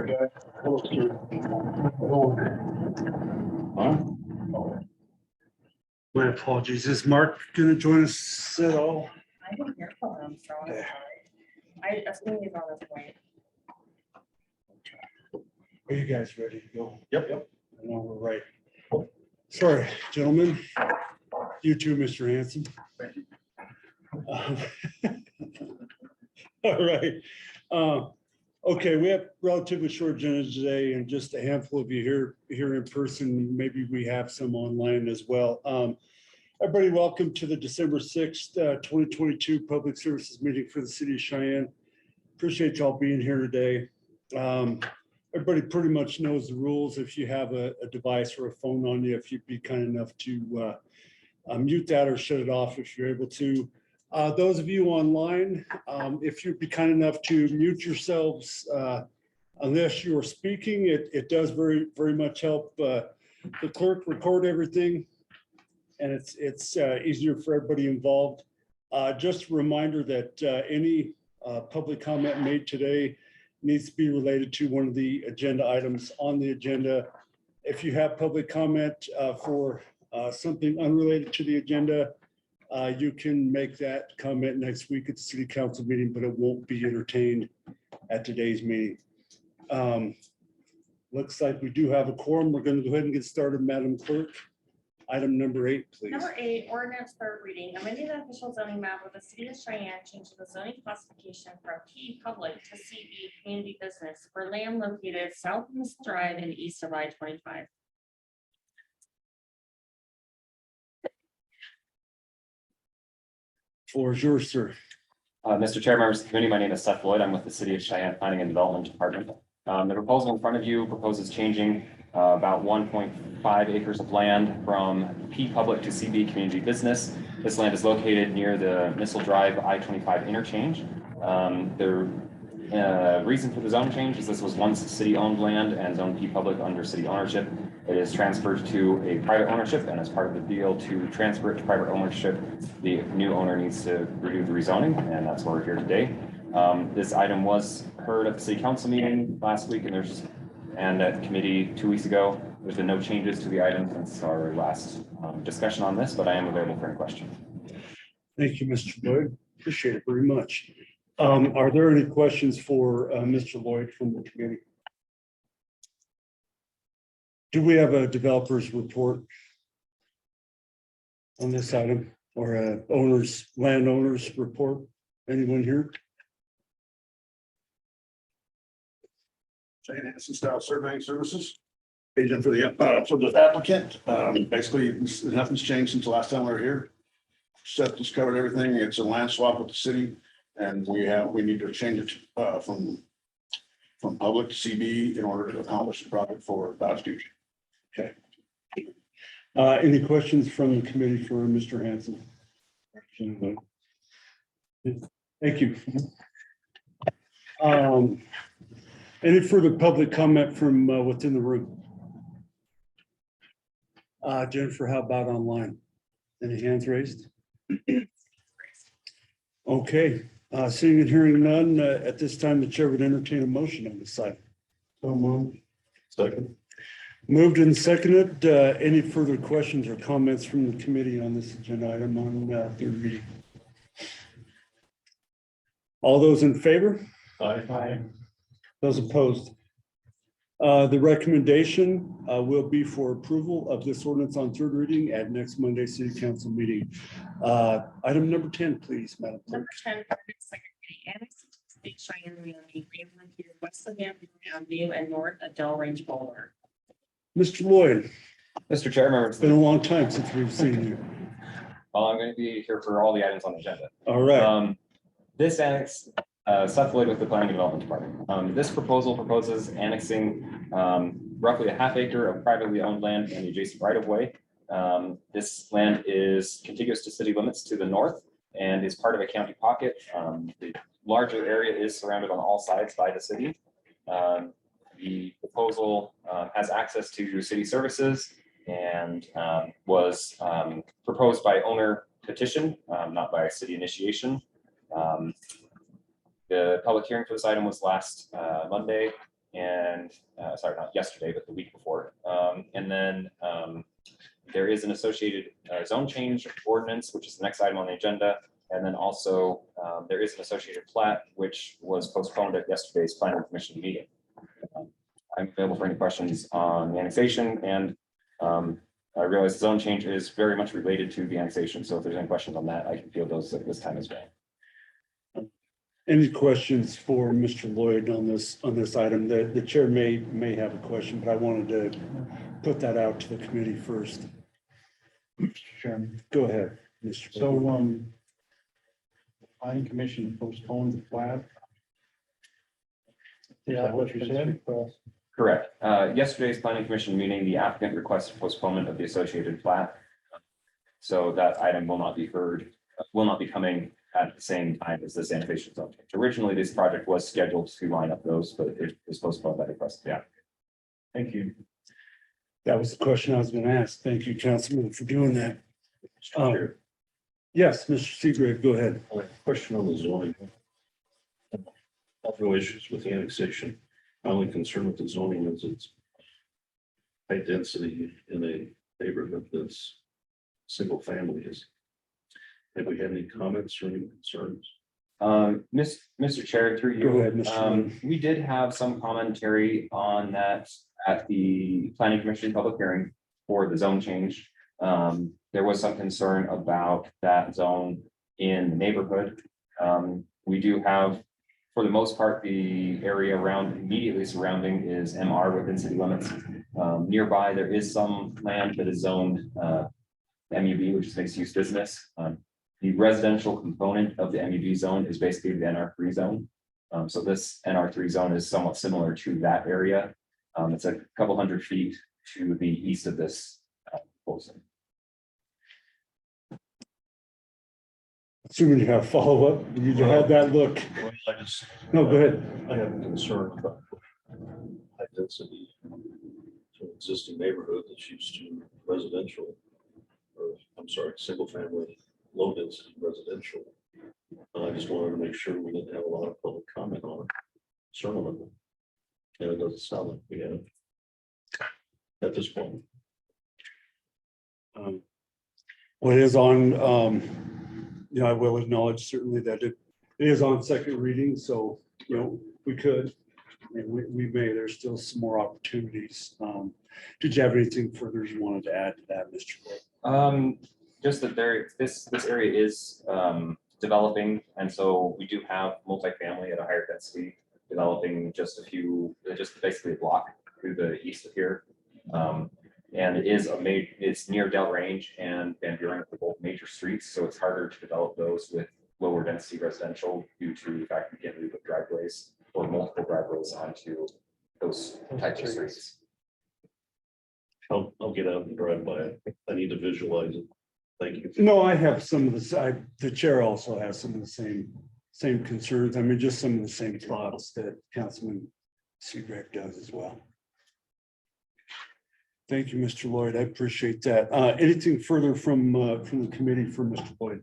guy. Huh? My apologies. Is Mark going to join us at all? I didn't hear from him, so I'm sorry. I assume he's on his way. Are you guys ready to go? Yep. I know we're right. Sorry, gentlemen. You too, Mr. Hanson. All right. Okay, we have relatively short agenda today and just a handful of you here in person. Maybe we have some online as well. Everybody, welcome to the December 6th, 2022 Public Services Meeting for the City of Cheyenne. Appreciate y'all being here today. Everybody pretty much knows the rules. If you have a device or a phone on you, if you'd be kind enough to mute that or shut it off if you're able to. Those of you online, if you'd be kind enough to mute yourselves, unless you are speaking, it does very much help the clerk record everything, and it's easier for everybody involved. Just a reminder that any public comment made today needs to be related to one of the agenda items on the agenda. If you have public comment for something unrelated to the agenda, you can make that comment next week at the city council meeting, but it won't be entertained at today's meeting. Looks like we do have a quorum. We're going to go ahead and get started, Madam Clerk. Item number 8, please. Number 8, ordinance third reading, amending the official zoning map of the city of Cheyenne, changing the zoning classification from P public to CB community business for land located south of Miss Drive and east of I-25. Floor is yours, sir. Mr. Chair, members of the committee, my name is Seth Lloyd. I'm with the City of Cheyenne Planning and Development Department. The proposal in front of you proposes changing about 1.5 acres of land from P public to CB community business. This land is located near the Missile Drive I-25 interchange. The reason for the zone change is this was once city-owned land and zone P public under city ownership. It is transferred to a private ownership, and as part of the deal to transfer it to private ownership, the new owner needs to redo the rezoning, and that's why we're here today. This item was heard at the city council meeting last week, and at the committee 2 weeks ago. There's been no changes to the item since our last discussion on this, but I am available for any questions. Thank you, Mr. Lloyd. Appreciate it very much. Are there any questions for Mr. Lloyd from the committee? Do we have a developer's report on this item or a landowner's report? Anyone here? Cheyenne Hanson Style Surveying Services. Agent for the applicant. Basically, nothing's changed since the last time we were here. Seth just covered everything. It's a land swap with the city, and we need to change it from public to CB in order to accomplish the project for Dodge Future. Okay. Any questions from the committee for Mr. Hanson? Thank you. Any further public comment from within the room? Jennifer, how about online? Any hands raised? Okay, seeing and hearing none, at this time, the chair would entertain a motion on this side. So moved. Second. Moved and seconded. Any further questions or comments from the committee on this agenda item on third reading? All those in favor? Aye. Those opposed? The recommendation will be for approval of this ordinance on third reading at next Monday city council meeting. Item number 10, please, Madam Clerk. Number 10, ordinance second reading, annexing to the state Cheyenne Realty, located west of Avenue and north of Del Range Boulevard. Mr. Lloyd, Mr. Chair, members, it's been a long time since we've seen you. well, I'm going to be here for all the items on the agenda. All right. This annex, Seth Lloyd with the Planning and Development Department. This proposal proposes annexing roughly a half acre of privately owned land and the adjacent right of way. This land is contiguous to city limits to the north and is part of a county pocket. The larger area is surrounded on all sides by the city. The proposal has access to city services and was proposed by owner petition, not by city initiation. The public hearing for this item was last Monday, and, sorry, not yesterday, but the week before. And then there is an associated zone change ordinance, which is the next item on the agenda. And then also there is an associated plat, which was postponed at yesterday's planning commission meeting. I'm available for any questions on the annexation, and I realize the zone change is very much related to the annexation. So if there's any questions on that, I can field those at this time as well. Any questions for Mr. Lloyd on this item? The chair may have a question, but I wanted to put that out to the committee first. Mr. Chairman, Go ahead, Mr. so, the planning commission postponed the plat. Is that what you said? Correct. Yesterday's planning commission meeting, the applicant requested postponement of the associated plat. So that item will not be heard, will not be coming at the same time as this annexation zone change. Originally, this project was scheduled to line up those, but it was postponed by the request of the applicant. Thank you. That was the question I was going to ask. Thank you, Councilman, for doing that. Chair, Yes, Mr. Seagrave, go ahead. question on the zoning. I have no issues with the annexation. My only concern with the zoning is its high density in a neighborhood that's single family is. Have we had any comments or any concerns? Mr. Chair, through you. Go ahead, Mr. Lloyd. We did have some commentary on that at the planning commission public hearing for the zone change. There was some concern about that zone in the neighborhood. We do have, for the most part, the area around immediately surrounding is MR within city limits. Nearby, there is some land that is zoned MUB, which is mixed use business. The residential component of the MUB zone is basically the NR3 zone. So this NR3 zone is somewhat similar to that area. It's a couple hundred feet to the east of this proposal. Assuming you have follow-up, you had that look. I just, No, go ahead. I have a concern about high density to an existing neighborhood that's used to residential, or I'm sorry, single family, low density residential. I just wanted to make sure we didn't have a lot of public comment on it. Certainly. And it doesn't sound like we have at this point. What is on, I will acknowledge certainly that it is on second reading, so, we could. We may, there's still some more opportunities. Did you have anything further you wanted to add to that, Mr. Lloyd? Just that this area is developing, and so we do have multifamily at a higher density, developing just basically a block to the east of here. And it is it's near Del Range and Van Buren, for both major streets, so it's harder to develop those with lower density residential due to the fact we can't really put driveways or multiple driveways onto those types of streets. I'll get out and drive by it. I need to visualize it. Thank you. No, I have some of the chair also has some of the same concerns. I mean, just some of the same thoughts that Councilman Seagrave does as well. Thank you, Mr. Lloyd. I appreciate that. Anything further from the committee for Mr. Lloyd?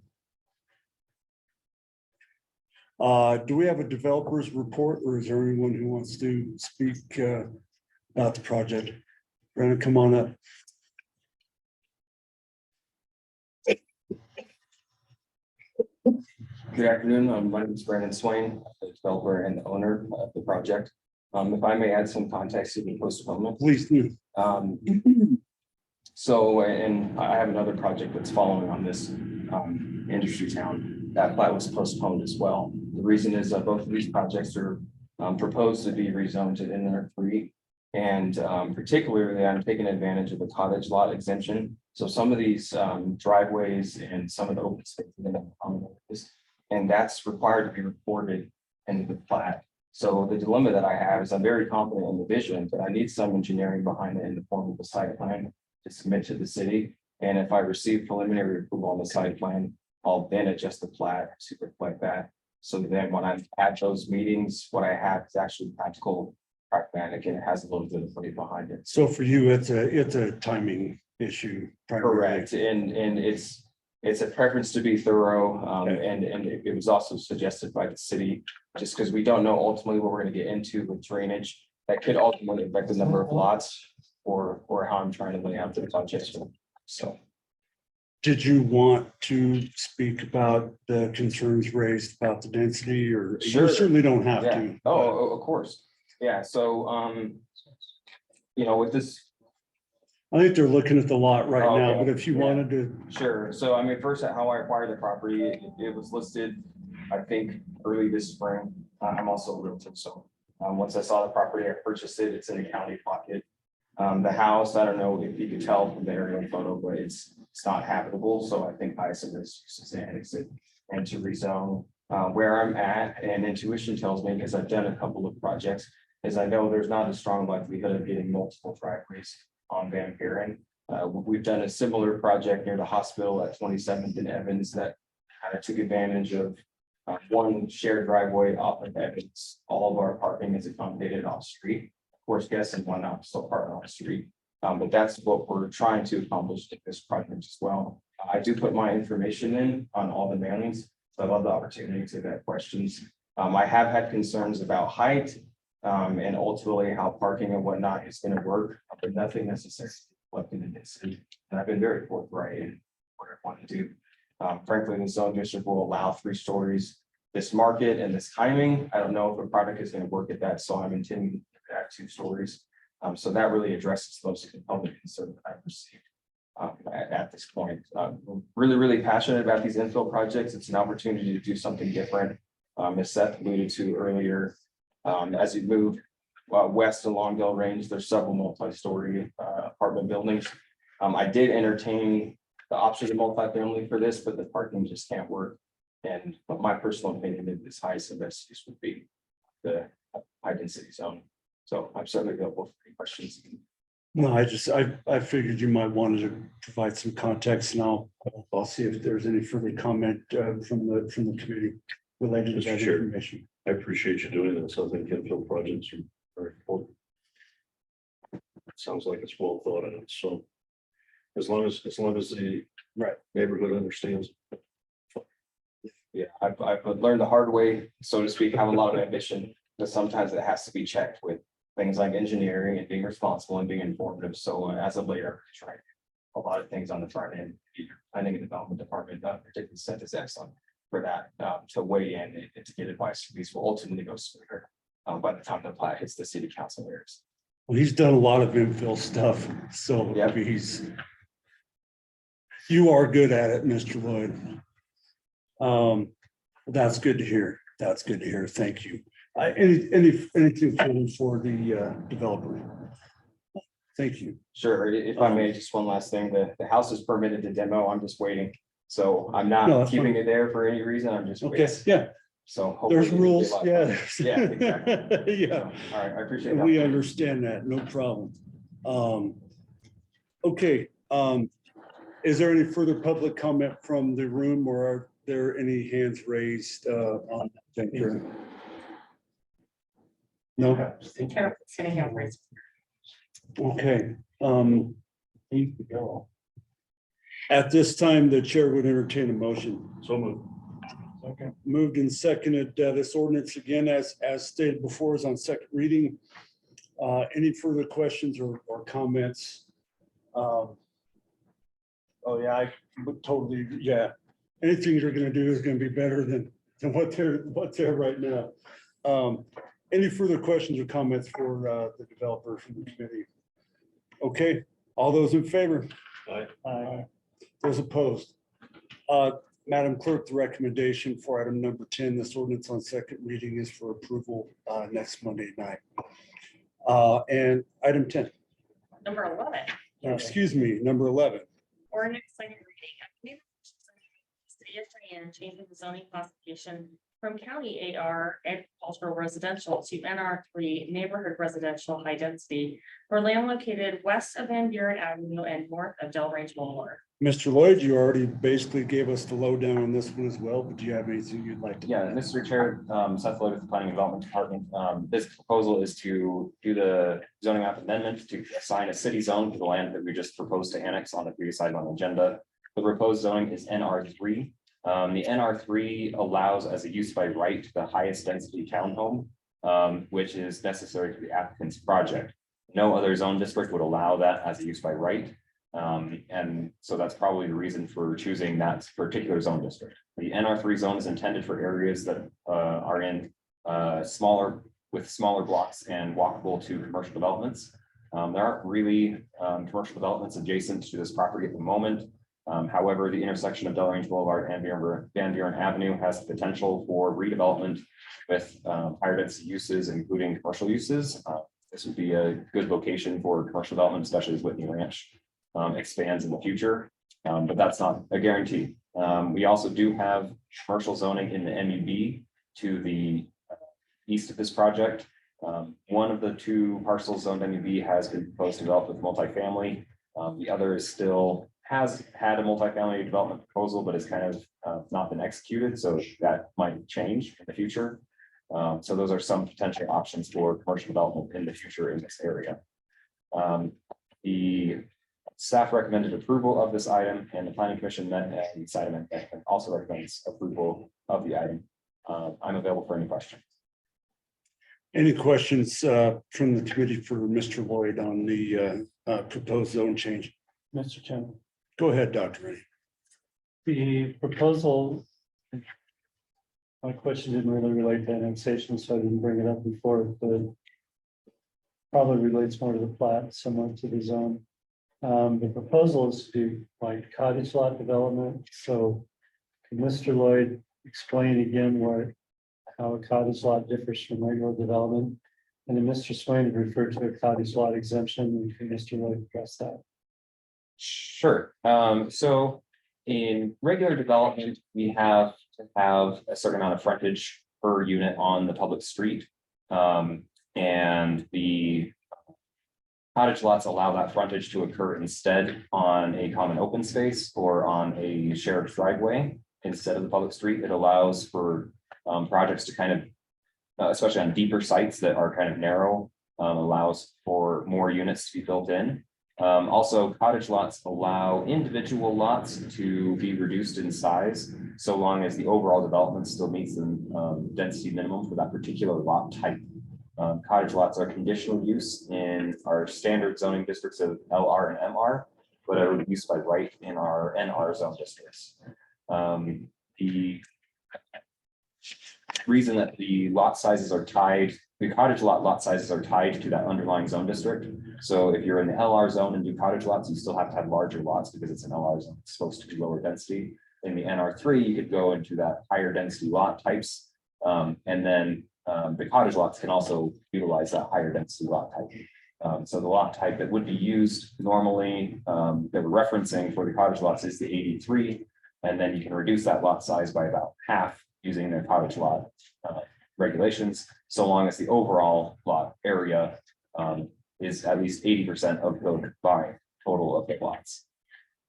Do we have a developer's report, or is there anyone who wants to speak about the project? Brandon, come on up. Good afternoon. My name is Brandon Swain, the developer and the owner of the project. If I may add some context to the postponement. Please do. So, and I have another project that's following on this industry town. That plat was postponed as well. The reason is that both of these projects are proposed to be rezoned to NR3. And particularly, I'm taking advantage of the cottage lot exemption. So some of these driveways and some of the open space, and that's required to be recorded in the plat. So the dilemma that I have is I'm very confident in the vision, but I need some engineering behind it in the form of a site plan to submit to the city. And if I receive preliminary approval on the site plan, I'll then adjust the plat to reflect that. So then when I'm at those meetings, what I have is actually practical, pragmatic, and it has a little bit of weight behind it. So for you, it's a timing issue. Primarily. Correct, and it's a preference to be thorough, and it was also suggested by the city, just because we don't know ultimately what we're going to get into with drainage. that could ultimately affect the number of lots or how I'm trying to lay out the project. So. Did you want to speak about the concerns raised about the density, or you Sure. certainly don't have Yeah, to? oh, of course. Yeah, so, with this, I think they're looking at the lot right Oh, now, okay. but if you Yeah. wanted to, sure. So I mean, first, how I acquired the property, it was listed, I think, early this spring. I'm also a realtor, so, once I saw the property, I purchased it. It's in the county pocket. The house, I don't know if you could tell from the aerial photo, but it's not habitable, so I think Hyson is to annex it and to rezone. Where I'm at, and intuition tells me, because I've done a couple of projects, is I know there's not a strong likelihood of getting multiple driveways on Van Buren. We've done a similar project near the hospital at 27th and Evans that kind of took advantage of one shared driveway off of Evans. All of our parking is accommodated off street. Of course, guests and whatnot still park on the street. But that's what we're trying to accomplish with this project as well. I do put my information in on all the mailings, so I love the opportunity to get questions. I have had concerns about height, and ultimately how parking and whatnot is gonna work, but nothing necessarily reflected in this. And I've been very forthright in what I want to do. Frankly, the zone district will allow 3 stories. This market and this timing, I don't know if a product is gonna work at that, so I'm intending to have 2 stories. So that really addresses most of the public concern that I've received at this point. Really passionate about these infill projects. It's an opportunity to do something different. As Seth alluded to earlier, as you move west along Del Range, there's several multi-story apartment buildings. I did entertain the option of multifamily for this, but the parking just can't work. And my personal opinion is this highest and best use would be the high density zone. So I'm certainly available for any questions. no, I figured you might want to provide some context, and I'll see if there's any further comment from the committee related to Mr. that Chair. information. I appreciate you doing this. I think infill projects are very important. Sounds like it's well thought out, so as long as the Right. neighborhood understands. Yeah, I've learned the hard way, so to speak, have a lot of ambition, but sometimes it has to be checked with things like engineering and being responsible and being informative. So as a layer, trying a lot of things on the front end, either planning and development department, particularly Seth is excellent for that, to weigh in and to get advice. These will ultimately go smoother by the time the plat hits the city council layers. Well, he's done a lot of infill stuff, so Yeah. you are good at it, Mr. Lloyd. That's good to hear. That's good to hear. Thank you. Anything further for the developer? Thank you. Sure, if I may, just one last thing, the house is permitted to demo, I'm just waiting. So I'm No, not that's keeping fine. it there for any reason, I'm just Okay, waiting. yeah, So. hopefully there's it'll be a rules, lot yeah. better. Yeah, exactly. Yeah, All right, I appreciate we that. understand that, no problem. Okay, is there any further public comment from the room, or are there any hands raised on that here? No, Sitting here, please. okay. Need to go. At this time, the chair would entertain a motion. So moved. Okay. Moved and seconded, this ordinance again, as stated before, is on second reading. Any further questions or comments? Oh, yeah, I would totally, yeah. Anything you're gonna do is gonna be better than what's there right now. Any further questions or comments for the developer from the committee? Okay, all those in favor? Aye. Those opposed? Madam Clerk, the recommendation for item number 10, this ordinance on second reading is for approval next Monday night. And item 10, Number 11. excuse me, number 11. Ordinance second reading. City of Cheyenne changing the zoning classification from county AR agricultural residential to NR3 neighborhood residential high density for land located west of Van Buren Avenue and north of Del Range Boulevard. Mr. Lloyd, you already basically gave us the lowdown on this one as well, but do you have anything you'd like to? Yeah, Mr. Chair, Seth Lloyd with the Planning and Development Department. This proposal is to do the zoning map amendment to assign a city zone to the land that we just proposed to annex on the previous item on the agenda. The proposed zoning is NR3. The NR3 allows as a use by right the highest density townhome. which is necessary for the applicant's project. No other zone district would allow that as a use by right. And so that's probably the reason for choosing that particular zone district. The NR3 zone is intended for areas that are in smaller blocks and walkable to commercial developments. There aren't really commercial developments adjacent to this property at the moment. However, the intersection of Delrange Boulevard and Van Buren Avenue has the potential for redevelopment with higher density uses, including commercial uses. This would be a good location for commercial development, especially as Whitney Ranch expands in the future, but that's not a guarantee. We also do have commercial zoning in the MUB to the east of this project. One of the two parcels zoned MUB has been proposed to develop with multifamily. The other is still has had a multifamily development proposal, but it's kind of not been executed, so that might change in the future. So those are some potential options for commercial development in the future in this area. The staff recommended approval of this item, and the planning commission met and decided and also recommends approval of the item. I'm available for any questions. Any questions from the committee for Mr. Lloyd on the proposed zone change? Mr. Chairman, Go ahead, Dr. Reddy. the proposal. My question didn't really relate to annexation, so I didn't bring it up before, but probably relates more to the plat, similar to the zone. The proposal is to do like cottage lot development, so can Mr. Lloyd explain again how a cottage lot differs from regular development? And then Mr. Swain had referred to a cottage lot exemption, and can Mr. Lloyd address that? Sure. So in regular development, we have to have a certain amount of frontage per unit on the public street. And the cottage lots allow that frontage to occur instead on a common open space or on a shared driveway instead of the public street. It allows for projects to kind of, especially on deeper sites that are kind of narrow, allows for more units to be built in. Also, cottage lots allow individual lots to be reduced in size, so long as the overall development still meets the density minimum for that particular lot type. Cottage lots are conditional use in our standard zoning districts of LR and MR, but are used by right in our NR zone districts. The reason that the lot sizes are tied, the cottage lot sizes are tied to that underlying zone district. So if you're in the LR zone and do cottage lots, you still have to have larger lots because it's an LR zone. It's supposed to be lower density. In the NR3, you could go into that higher density lot types. And then the cottage lots can also utilize that higher density lot type. So the lot type that would be used normally that we're referencing for the cottage lots is the 83. And then you can reduce that lot size by about half using the cottage lot regulations, so long as the overall lot area is at least 80% of the combined total of the lots.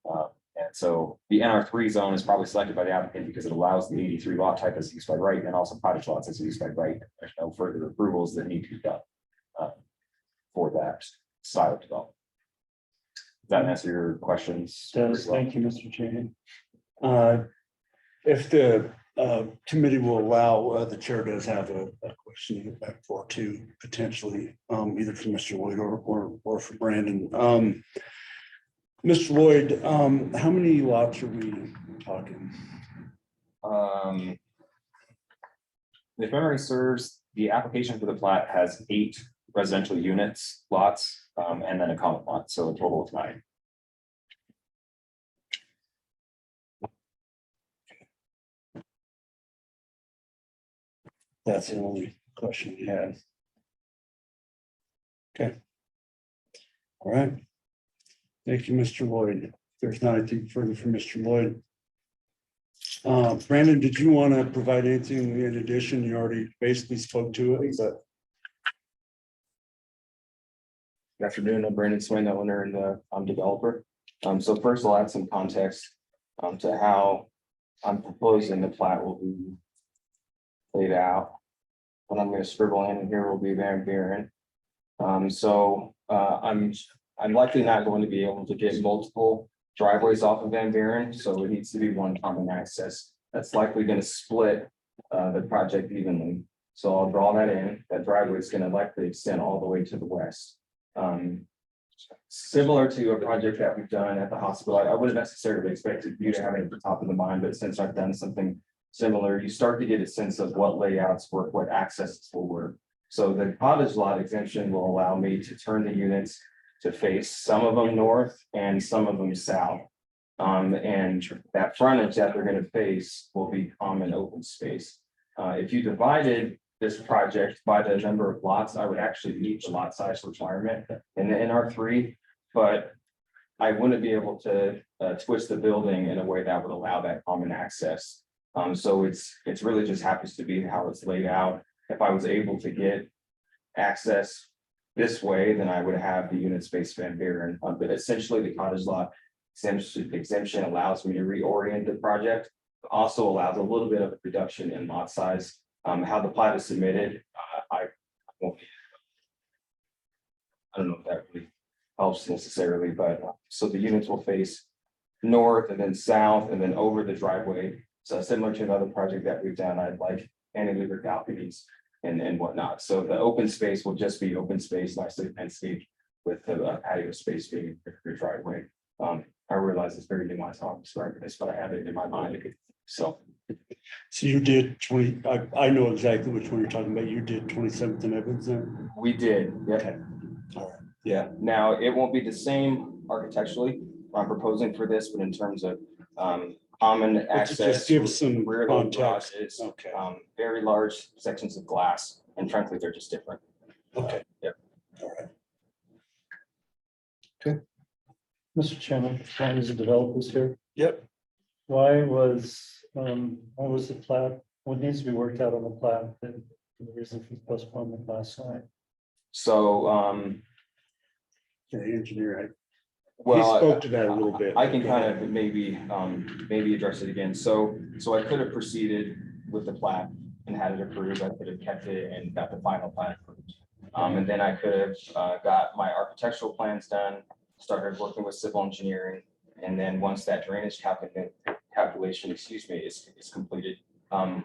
And so the NR3 zone is probably selected by the applicant because it allows the 83 lot type as used by right, and also cottage lots as used by right. There's no further approvals that need to be done for that style of development. Does that answer your questions? Does, thank you, Mr. Chairman. If the committee will allow, the chair does have a question back for two, potentially, either from Mr. Lloyd or for Brandon. Mr. Lloyd, how many lots are we talking? If memory serves, the application for the plat has 8 residential units, lots, and then a common lot, so a total of 9. That's the only question we had. Okay. All right. Thank you, Mr. Lloyd. If there's not anything further from Mr. Lloyd. Brandon, did you want to provide anything in addition? You already basically spoke to it, but. Good afternoon, I'm Brandon Swain, the owner and I'm developer. So first I'll add some context to how I'm proposing the plat will be laid out. What I'm going to scribble in here will be Van Buren. I'm likely not going to be able to get multiple driveways off of Van Buren, so it needs to be one common access. That's likely going to split the project evenly. So I'll draw that in. That driveway is going to likely extend all the way to the west. Similar to a project that we've done at the hospital, I wouldn't necessarily expect you to have it at the top of the mind, but since I've done something similar, you start to get a sense of what layouts work, what accesses will work. So the cottage lot exemption will allow me to turn the units to face some of them north and some of them south. And that frontage that they're gonna face will be common open space. If you divided this project by the number of lots, I would actually meet the lot size requirement in the NR3, but I wouldn't be able to twist the building in a way that would allow that common access. So it's really just happens to be how it's laid out. If I was able to get access this way, then I would have the unit space span here. And but essentially the cottage lot exemption allows me to reorient the project. Also allows a little bit of a reduction in lot size. How the plat is submitted, I won't. I don't know if that really helps necessarily, but so the units will face north and then south and then over the driveway. So similar to another project that we've done, I'd like cantilever balconies and whatnot. So the open space will just be open space, nicely landscaped with the patio space being your driveway. I realize it's very nuanced how I'm describing this, but I have it in my mind. So you did 20, I know exactly which one you're talking about. You did 27th and Evans then? we did, yeah. All right. Yeah, now it won't be the same architecturally. I'm proposing for this, but in terms of common But to access. just give some rear load context. garages, Okay. very large sections of glass, and frankly, they're just different. Okay. Yep. All right. Mr. Chairman, as long as the developers here, Yep. why was the plat, what needs to be worked out on the plat, the reason for postponement last night? So, The engineer, he well. spoke to that a little bit. I can kind of maybe address it again. So I could have proceeded with the plat and had it approved. I could have kept it and got the final plat approved. And then I could have got my architectural plans done, started working with civil engineering. And then once that drainage calculation, is completed,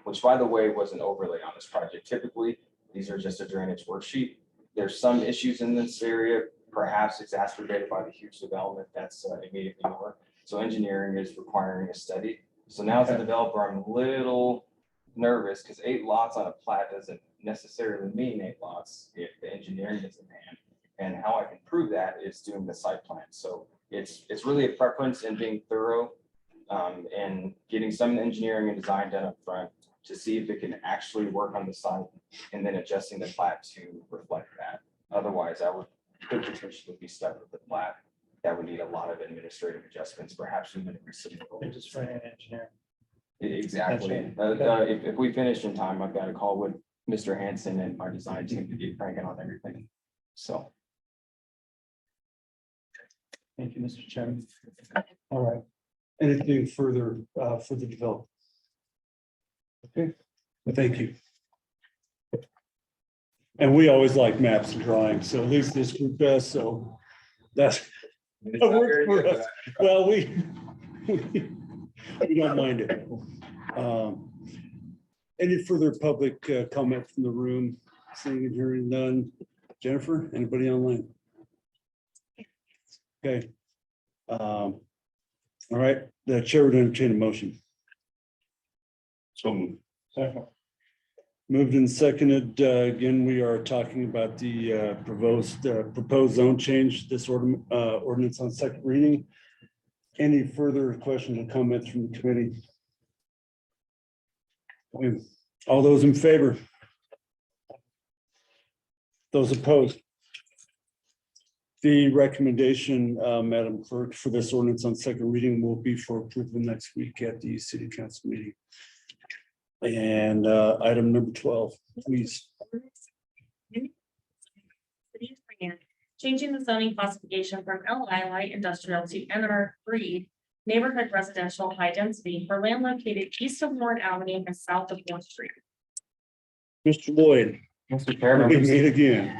which by the way, was an overlay on this project. Typically, these are just a drainage worksheet. There's some issues in this area, perhaps exacerbated by the huge development that's immediately north. So engineering is requiring a study. So now as a developer, I'm a little nervous because 8 lots on a plat doesn't necessarily mean 8 lots if the engineering is in hand. And how I can prove that is doing the site plan. So it's really a preference in being thorough and getting some engineering and design done up front to see if it can actually work on the site and then adjusting the plat to reflect that. Otherwise, I could potentially be stuck with the plat that would need a lot of administrative adjustments, perhaps even They just ran an engineer. Exactly. Gotcha. If we finish in time, I've got a call with Mr. Hanson and our design team to get cranking on everything. So. Thank you, Mr. Chairman. All right. Anything further for the development? Okay, thank you. And we always like maps and drawings, so at least this group does, so that's. that works for us. Well, we don't mind it. Any further public comment from the room? Seeing and hearing none. Jennifer, anybody online? Okay. All right, the chair would entertain a motion. So Moved and seconded. Again, we are talking about the proposed zone change, this ordinance on second reading. Any further questions or comments from the committee? All those in favor? Those opposed? The recommendation, Madam Clerk, for this ordinance on second reading will be for approval next week at the city council meeting. And item number 12, please. City of Cheyenne, changing the zoning classification from LI light industrial to NR3 neighborhood residential high density for land located east of Warren Avenue and south of North Street. Mr. Lloyd, Mr. Chair, we members, meet again.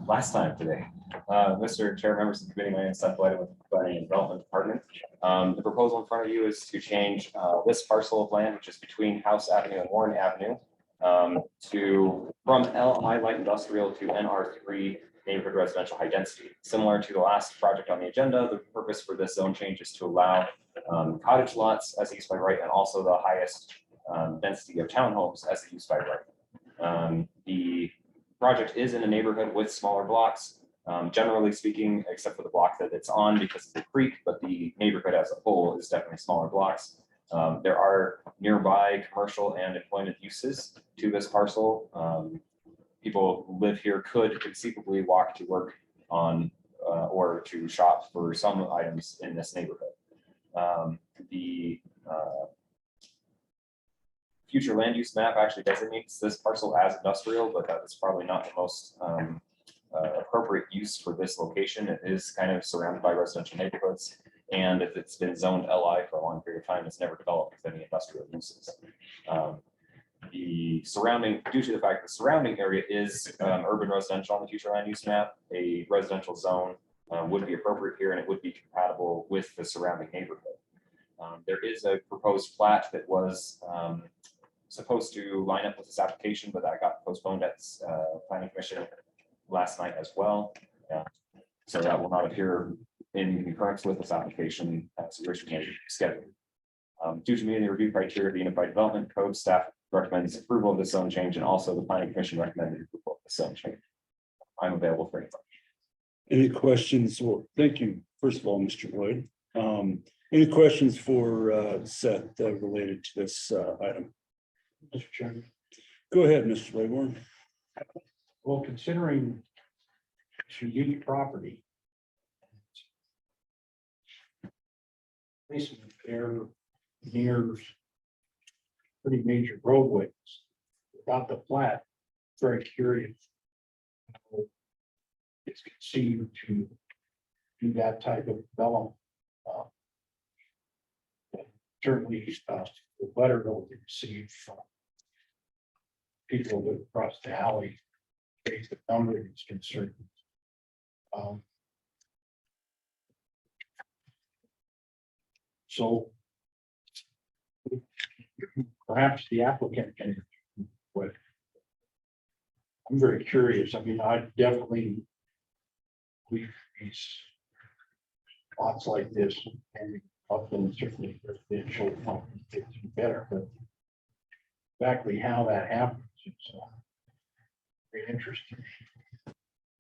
last time today. Mr. Chair, members of the committee, my name is Seth White with the Planning and Development Department. The proposal in front of you is to change this parcel of land, which is between House Avenue and Warren Avenue, from LI light industrial to NR3 neighborhood residential high density. Similar to the last project on the agenda, the purpose for this zone change is to allow cottage lots as a use by right and also the highest density of townhomes as a use by right. The project is in a neighborhood with smaller blocks, generally speaking, except for the block that it's on because of the creek, but the neighborhood as a whole is definitely smaller blocks. There are nearby commercial and employment uses to this parcel. People who live here could conceivably walk to work on or to shop for some items in this neighborhood. The future land use map actually designates this parcel as industrial, but that is probably not the most appropriate use for this location. It is kind of surrounded by residential neighborhoods. And if it's been zoned LI for a long period of time, it's never developed with any industrial uses. The surrounding, due to the fact that the surrounding area is urban residential on the future land use map, a residential zone would be appropriate here and it would be compatible with the surrounding neighborhood. There is a proposed plat that was supposed to line up with this application, but that got postponed at planning commission last night as well. So that will not appear in concurrence with this application as originally scheduled. Due to meeting the review criteria, the Unified Development Code staff recommends approval of this zone change, and also the planning commission recommended approval of this zone change. I'm available for any questions. Any questions? Well, thank you. First of all, Mr. Lloyd. Any questions for Seth related to this item? Mr. Chairman, Go ahead, Mr. Laybourne. well, considering it's unique property. Placement there near pretty major roadways. Without the plat, very curious. how It's conceived to do that type of development. Certainly, the letter that we received from people that across the alley, raised the number of these concerns. So perhaps the applicant can, what? I'm very curious. I mean, I definitely believe these lots like this and up and certainly residential it's better, but exactly how that happens, it's very interesting.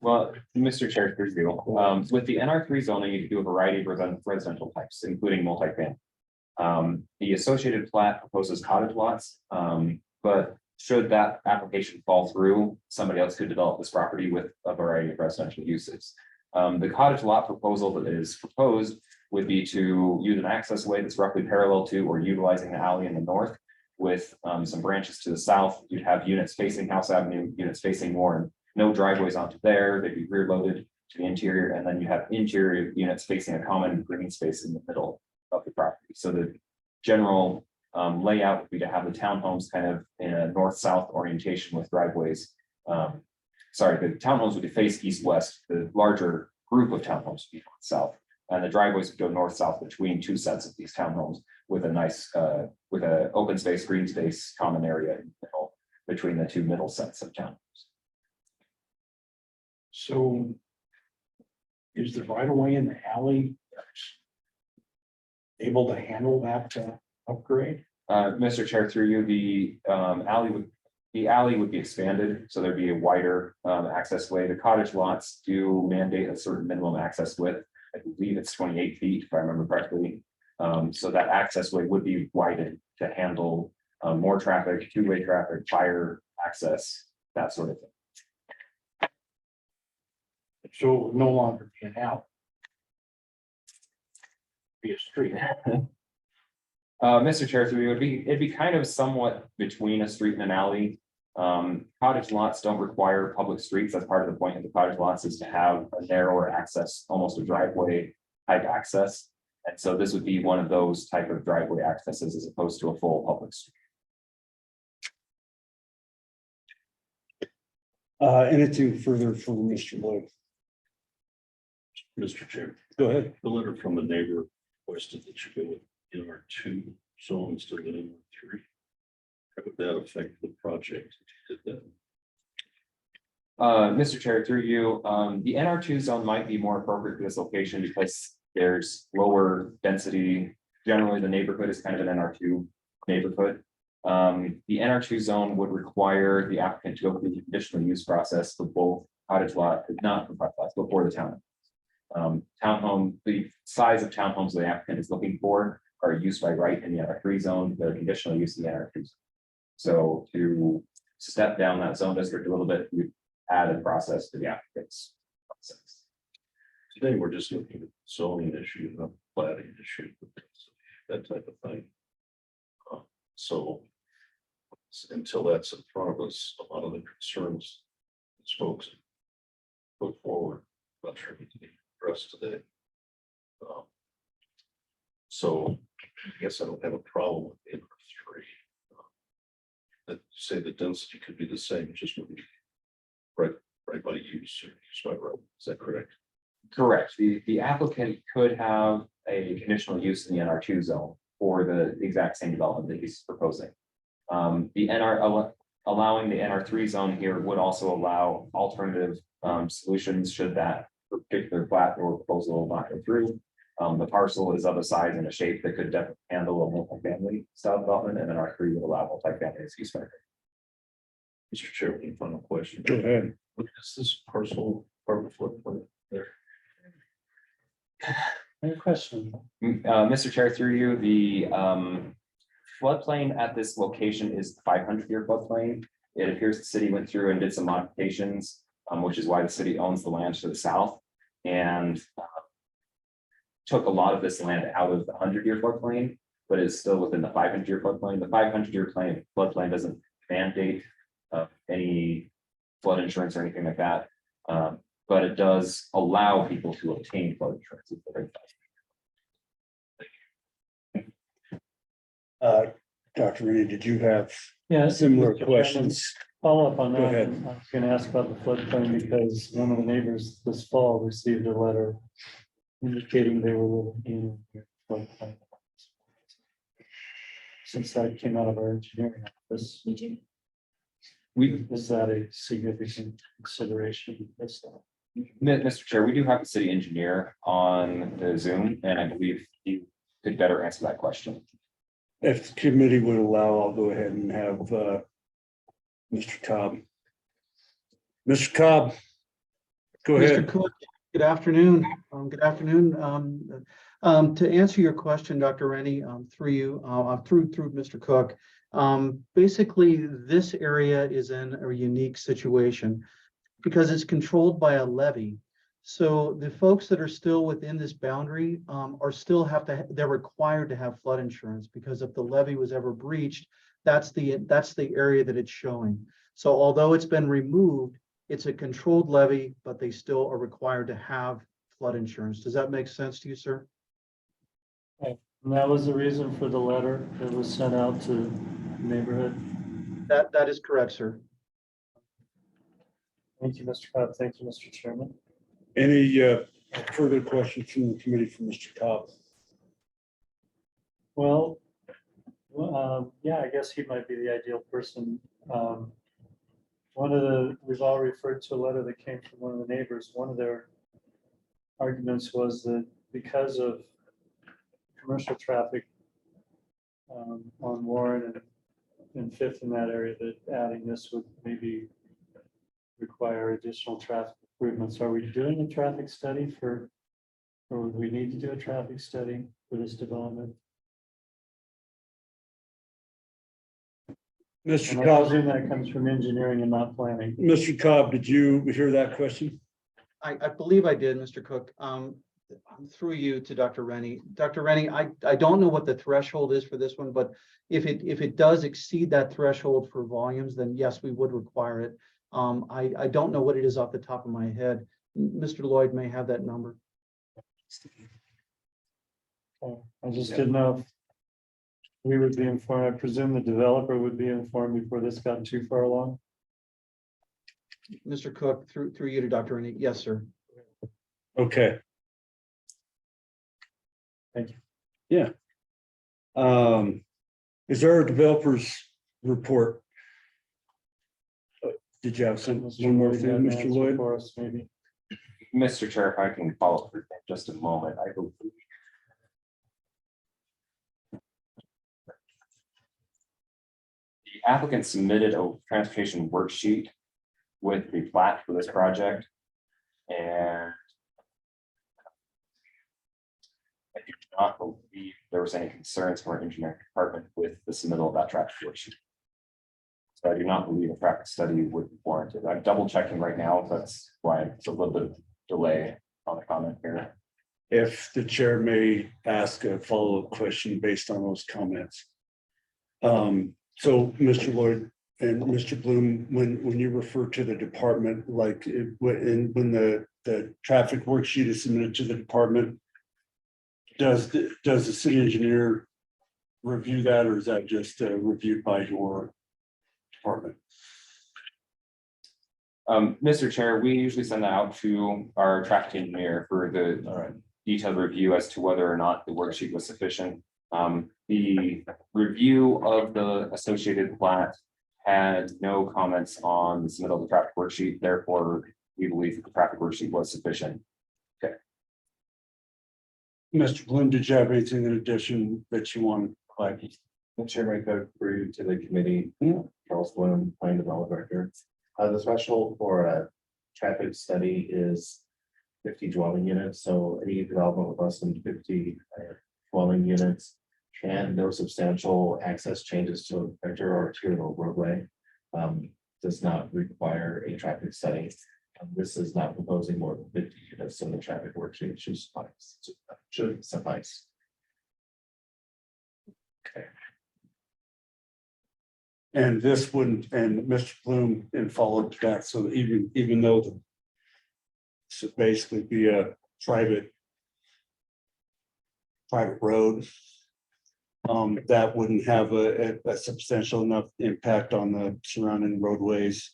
Well, Mr. Chair, through you, with the NR3 zoning, you can do a variety of residential types, including multifamily. The associated plat proposes cottage lots, but should that application fall through, somebody else could develop this property with a variety of residential uses. The cottage lot proposal that is proposed would be to use an access way that's roughly parallel to or utilizing the alley in the north with some branches to the south. You'd have units facing House Avenue, units facing Warren, no driveways onto there. They'd be rear loaded to the interior, and then you have interior units facing a common green space in the middle of the property. So the general layout would be to have the townhomes kind of in a north-south orientation with driveways. Sorry, the townhomes would face east-west. The larger group of townhomes would be north-south, and the driveways would go north-south between two sets of these townhomes with a nice, with an open space, green space, common area in the middle between the two middle sets of townhomes. So is the right of way in the alley able to handle that upgrade? Mr. Chair, through you, the alley would be expanded, so there'd be a wider access way. The cottage lots do mandate a certain minimum access width. I believe it's 28 feet, if I remember correctly. So that access way would be widened to handle more traffic, two-way traffic, fire access, that sort of thing. So it would no longer be an alley. Be a street. Mr. Chair, through you, it'd be kind of somewhat between a street and an alley. Cottage lots don't require public streets. That's part of the point of the cottage lots is to have a narrower access, almost a driveway type access. And so this would be one of those type of driveway accesses as opposed to a full public street. Anything further from Mr. Lloyd? Mr. Chair, Go ahead. the letter from a neighbor requested that you go with NR2 zone instead of NR3. How would that affect the project? if you did that? Mr. Chair, through you, the NR2 zone might be more appropriate for this location because there's lower density. Generally, the neighborhood is kind of an NR2 neighborhood. The NR2 zone would require the applicant to go through the conditional use process for both cottage lot, not for cottage lots, but for the town. Townhome, the size of townhomes the applicant is looking for are used by right in the NR3 zone, they're conditional use in the NR2 zone. So to step down that zone district a little bit, we add a process to the applicant's process. Today, we're just looking at zoning issue, not planning issue, that type of thing. So until that's in front of us, a lot of the concerns these folks put forward, not sure we can be addressed today. So I guess I don't have a problem with the NR3. That say the density could be the same, it just would be right by use or use by road. Is that correct? Correct. The applicant could have a conditional use in the NR2 zone for the exact same development that he's proposing. The allowing the NR3 zone here would also allow alternative solutions should that particular plat or proposal not go through. The parcel is of a size and a shape that could definitely handle a multifamily style development, and then R3 would allow multifamily as use by right. Mr. Chair, any final question? Go ahead. What is this parcel part of floodplain there? Any question? Mr. Chair, through you, the floodplain at this location is 500-year floodplain. It appears the city went through and did some modifications, which is why the city owns the land to the south and took a lot of this land out of the 100-year floodplain, but is still within the 500-year floodplain. The 500-year floodplain doesn't mandate any flood insurance or anything like that, but it does allow people to obtain flood insurance. Dr. Rennie, did you have Yeah. similar Mr. Chairman, questions? Follow up on Go that. ahead. I was gonna ask about the floodplain because one of the neighbors this fall received a letter indicating they were living in the floodplain. Since that came out of our engineering office, is that a significant consideration? Mr. Chair, we do have the city engineer on the Zoom, and I believe he could better answer that question. If the committee would allow, I'll go ahead and have Mr. Cobb. Mr. Cobb, go Mr. ahead. Cook, good afternoon. Good afternoon. To answer your question, Dr. Rennie, through you, through Mr. Cook, basically this area is in a unique situation because it's controlled by a levee. So the folks that are still within this boundary they're required to have flood insurance because if the levee was ever breached, that's the area that it's showing. So although it's been removed, it's a controlled levee, but they still are required to have flood insurance. Does that make sense to you, sir? And that was the reason for the letter that was sent out to the neighborhood. That is correct, sir. Thank you, Mr. Cobb. Thank you, Mr. Chairman. Any further questions from the committee for Mr. Cobb? Well, yeah, I guess he might be the ideal person. We've all referred to a letter that came from one of the neighbors. One of their arguments was that because of commercial traffic on Warren and Fifth in that area, that adding this would maybe require additional traffic improvements. Are we doing a traffic study or would we need to do a traffic study for this development? Mr. And I Cobb, presume that comes from engineering and not planning. Mr. Cobb, did you hear that question? I believe I did, Mr. Cook. Through you to Dr. Rennie. Dr. Rennie, I don't know what the threshold is for this one, but if it does exceed that threshold for volumes, then yes, we would require it. I don't know what it is off the top of my head. Mr. Lloyd may have that number. I just didn't know if we would be informed. I presume the developer would be informed before this got too far along. Mr. Cook, through you to Dr. Rennie. Yes, sir. Okay. Thank you. Yeah. Is there a developer's report. Did you have some, one more thing, Mr. Lloyd? For us, maybe. Mr. Chair, if I can follow up for just a moment, I believe. The applicant submitted a transportation worksheet with the plat for this project. And I do not believe there was any concerns from our engineering department with the submittal of that traffic worksheet. So I do not believe a traffic study would be warranted. I'm double checking right now. That's why it's a little bit of delay on the comment here. If the chair may ask a follow-up question based on those comments. So Mr. Lloyd and Mr. Bloom, when you refer to the department, like when the traffic worksheet is submitted to the department, does the city engineer review that, or is that just reviewed by your department? Mr. Chair, we usually send that out to our traffic engineer for the detailed review as to whether or not the worksheet was sufficient. The review of the associated plat had no comments on the submittal of the traffic worksheet. Therefore, we believe that the traffic worksheet was sufficient. Mr. Bloom, did you have anything in addition that you want to flag? Chair, I go through to the committee. Charles Bloom, Plan Development Director. The threshold for a traffic study is 50 dwelling units. So any development with less than 50 dwelling units and no substantial access changes to a vector or arterial roadway does not require a traffic study. This is not proposing more than 50 units, so the traffic worksheet should suffice. And this wouldn't, and Mr. Bloom, and followed that, so even though the should basically be a private road, that wouldn't have a substantial enough impact on the surrounding roadways.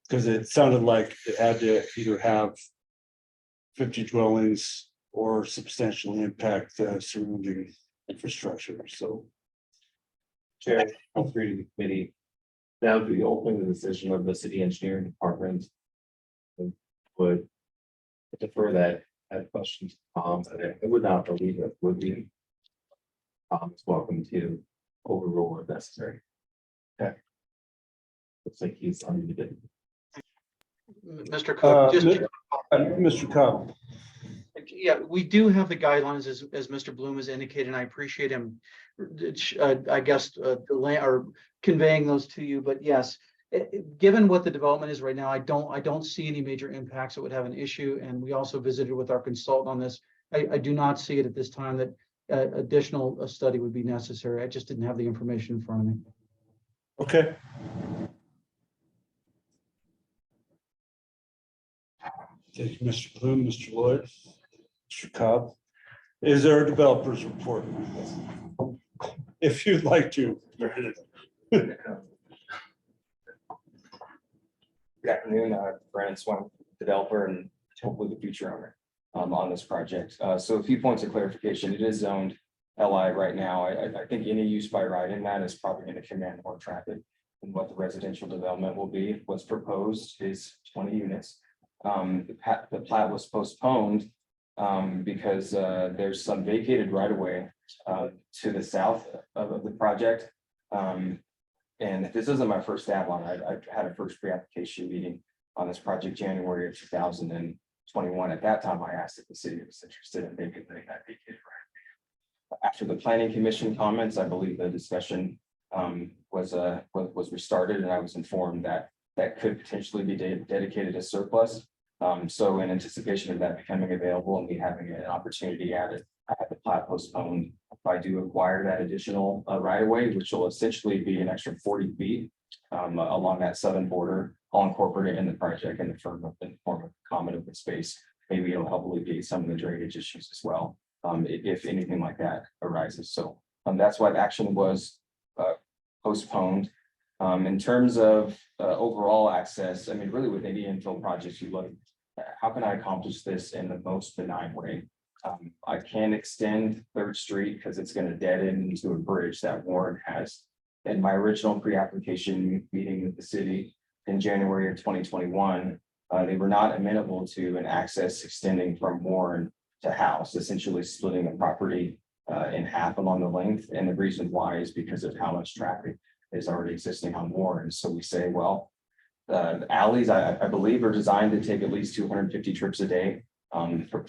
Because it sounded like it had to either have 50 dwellings or substantially impact the surrounding infrastructure, so. Chair, I'm free to the committee. That would be ultimately the decision of the city engineering department. Would defer that questions, and I would not believe it would be. Is welcome to overrule if necessary. Okay. Looks like he's unmuted. Mr. Cook, Mr. Cobb. yeah, we do have the guidelines as Mr. Bloom has indicated, and I appreciate him, I guess, delay or conveying those to you, but yes, given what the development is right now, I don't see any major impacts that would have an issue, and we also visited with our consultant on this. I do not see it at this time that additional study would be necessary. I just didn't have the information in front of me. Okay. Thank you, Mr. Bloom, Mr. Lloyd, Mr. Cobb. Is there a developer's report? If you'd like to. Good afternoon, Brandon Swan, developer and hopefully the future owner on this project. So a few points of clarification. It is zoned LI right now. I think any use by right in that is probably going to command more traffic than what the residential development will be. What's proposed is 20 units. The plat was postponed because there's some vacated right of way to the south of the project. And this isn't my first stab on it. I've had a first pre-application meeting on this project January of 2021. At that time, I asked if the city was interested in making that vacated right. After the planning commission comments, I believe the discussion was restarted, and I was informed that that could potentially be dedicated as surplus. So in anticipation of that becoming available and me having an opportunity at it, I had the plat postponed. If I do acquire that additional right of way, which will essentially be an extra 40 feet along that southern border, I'll incorporate it in the project in the form of common open space. Maybe it'll help alleviate some of the drainage issues as well, if anything like that arises. So that's why the action was postponed. In terms of overall access, I mean, really with any infill projects, you look, how can I accomplish this in the most benign way? I can extend 3rd Street because it's going to dead end into a bridge that Warren has in my original pre-application meeting with the city in January of 2021, they were not amenable to an access extending from Warren to House, essentially splitting the property in half along the length. And the reason why is because of how much traffic is already existing on Warren. So we say, well, alleys, I believe, are designed to take at least 250 trips a day,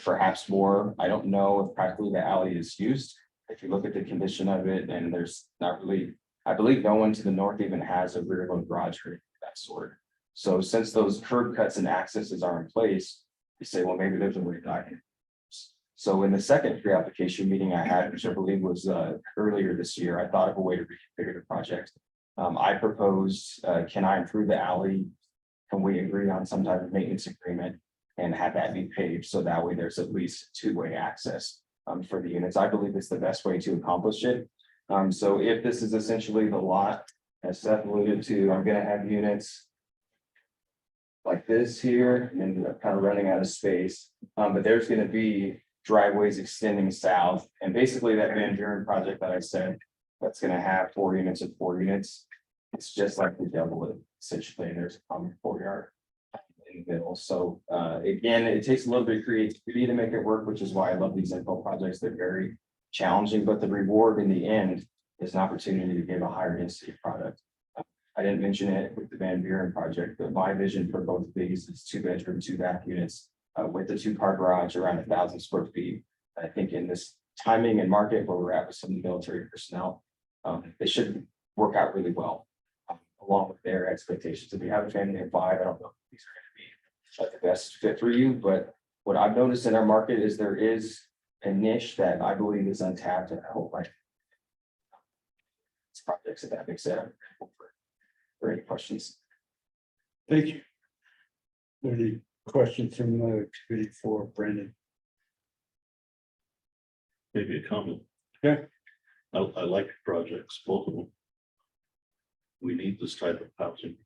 perhaps more. I don't know if practically the alley is used. If you look at the condition of it, and there's not really, I believe no one to the north even has a rear load garage or that sort. So since those curb cuts and accesses are in place, you say, well, maybe there's a way that I can. So in the second pre-application meeting I had, which I believe was earlier this year, I thought of a way to reconfigure the project. I proposed, can I improve the alley? Can we agree on some type of maintenance agreement and have that be paved? So that way there's at least two-way access for the units. I believe it's the best way to accomplish it. So if this is essentially the lot, as Seth alluded to, I'm gonna have units like this here and kind of running out of space. But there's gonna be driveways extending south. And basically that Van Buren project that I said, that's gonna have 4 units and 4 units. It's just like the double it essentially. There's a common courtyard in the middle. So again, it takes a little bit of creativity to make it work, which is why I love these info projects. They're very challenging, but the reward in the end is an opportunity to give a higher density product. I didn't mention it with the Van Buren project, but my vision for both of these is 2-bedroom, 2-bath units with a 2-car garage around 1,000 square feet. I think in this timing and market where we're at with some of the military personnel, they should work out really well along with their expectations. If you have a family of 5, I don't know if these are going to be the best fit for you, but what I've noticed in our market is there is a niche that I believe is untapped, and I hope projects, if that makes sense. For any questions. Thank you. Any questions from the committee for Brandon? Maybe a comment. Yeah. I like the projects, both of them. We need this type of housing.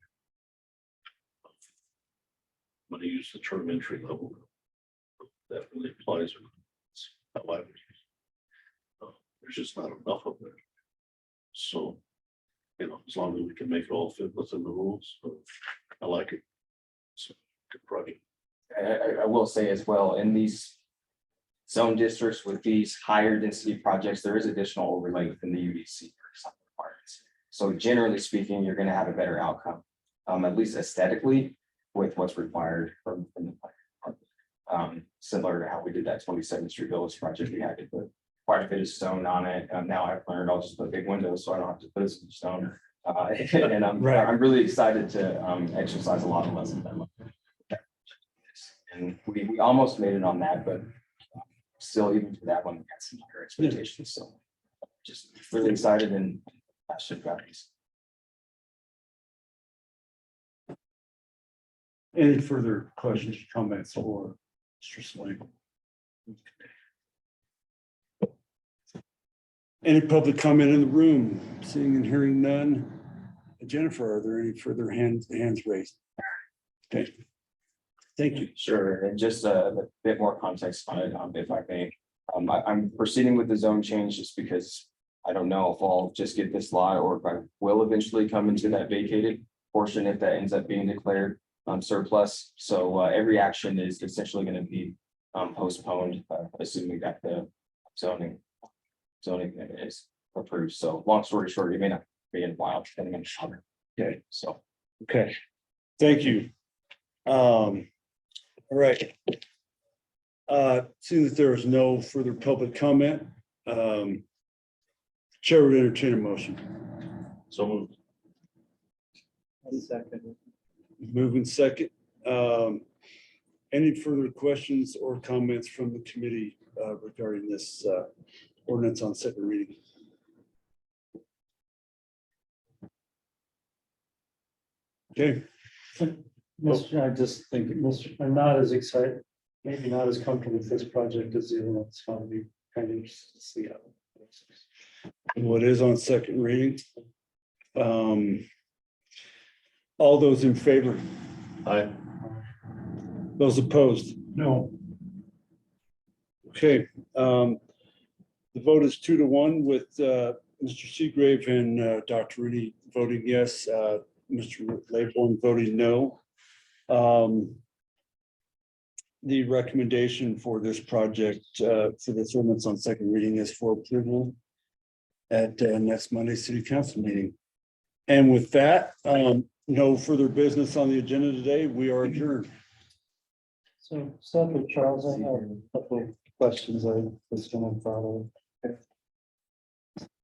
I'm gonna use the term entry level. That really applies. However, there's just not enough of it. So, as long as we can make it all fit within the rules, I like it. So, good project. I will say as well, in these zone districts with these higher density projects, there is additional overlay within the UDC for some requirements. So generally speaking, you're going to have a better outcome, at least aesthetically, with what's required from the plan. Similar to how we did that 27th Street Village project, we had to put quite a bit of stone on it. Now I've learned I'll just put big windows so I don't have to put some stone. And I'm really excited to exercise a lot of lessons. And we almost made it on that, but still, even for that one, we had some higher expectations. So just really excited and passionate about these. Any further questions, comments, or Mr. Swain? Any public comment in the room? Seeing and hearing none. Jennifer, are there any further hands raised? Okay. Thank you. Sure, and just a bit more context on it, if I may. I'm proceeding with the zone change just because I don't know if I'll just get this lot or if I will eventually come into that vacated portion if that ends up being declared surplus. So every action is essentially going to be postponed, assuming that the zoning is approved. So long story short, you may not be in wild depending on the summer. Okay. So Okay. Thank you. All right. Seeing that there is no further public comment, Chair would entertain a motion. So moved. Moving second. Any further questions or comments from the committee regarding this ordinance on second reading? Okay. I just think, I'm not as excited, maybe not as comfortable with this project as the other one. It's going to be kind of interesting to see how. What is on second reading? All those in favor? Aye. Those opposed? No. Okay. The vote is 2-1 with Mr. Seagrave and Dr. Rudy voting yes, Mr. Laybourne voting no. The recommendation for this project, for this ordinance on second reading is for approval at next Monday's city council meeting. And with that, no further business on the agenda today. We are adjourned. So, Senator Charles, I have a couple of questions I was gonna follow.